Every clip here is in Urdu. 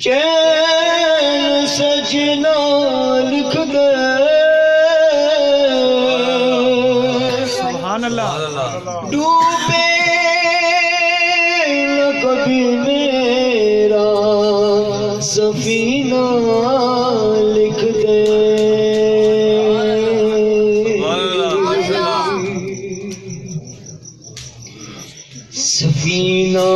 چین سجنا لکھ دے سبحان اللہ ڈوبے نہ کبھی میرا سفینہ لکھ دے سفینہ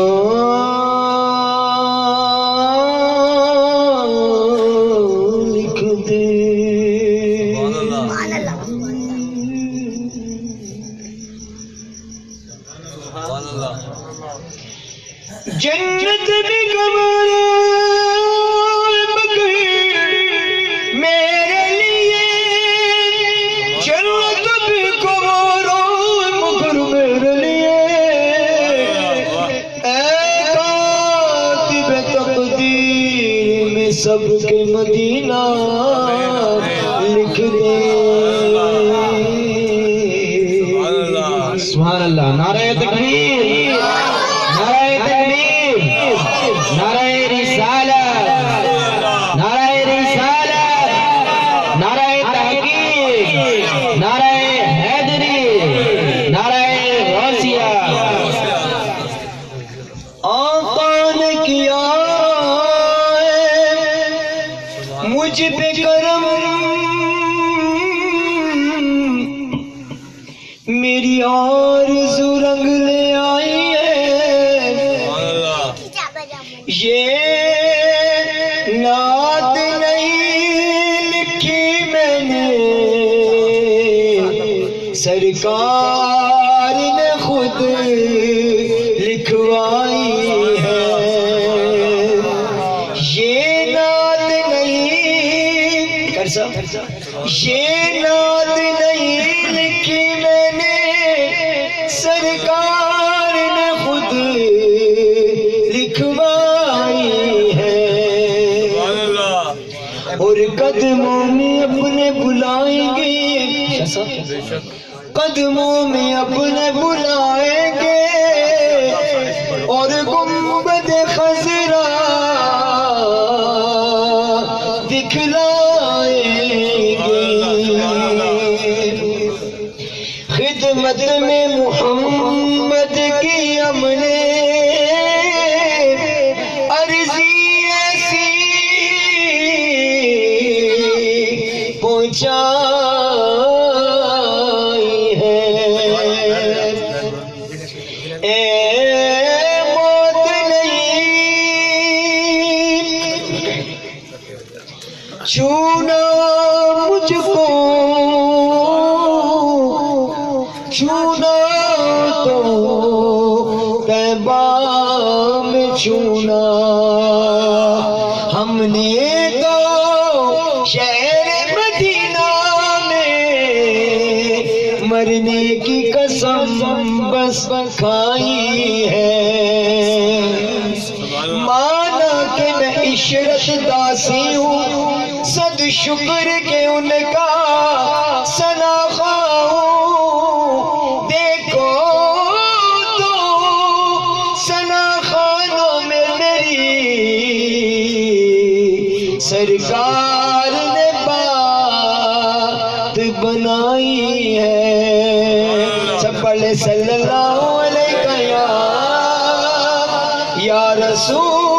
جنت بھی قبر مگر میرے لیے جنت بھی قبر مگر میرے لیے اے کاتب تقدیر میں سب کے مدینہ لکھ دے سبحان اللہ نعرہ تکبیر نعرہ رسالت نعرہ رسالت نعرہ تحقیق نعرہ حیدری نعرہ غوثیہ آقا نے کیا ہے مجھ پہ کرم میری آرزو رنگ لے آئی یہ نعت نہیں لکھی میں نے سرکار نے خود لکھوائی ہے یہ نعت نہیں یہ نعت نہیں لکھی میں نے سرکار نے خود لکھوائی اور قدموں میں اپنے بلائیں گے قدموں میں اپنے بلائیں گے اور گنبد خضرا دکھلائیں گے خدمت میں محمد کی ہم نے پہنچائی ہے اے موت نہیں چھونا مجھ کو چھونا تو طیبہ میں چھونا ہم نے تو شہر مدینہ میں مرنے کی قسم بس کھائی ہے مانا کہ میں عشرت داسی ہوں صد شکر کہ ان کا سناخواہ ہوں دیکھو تو سناخوانوں میں میری سرکار نے بات بنائی ہے سب پڑھے صلی اللہ علیہ یا رسول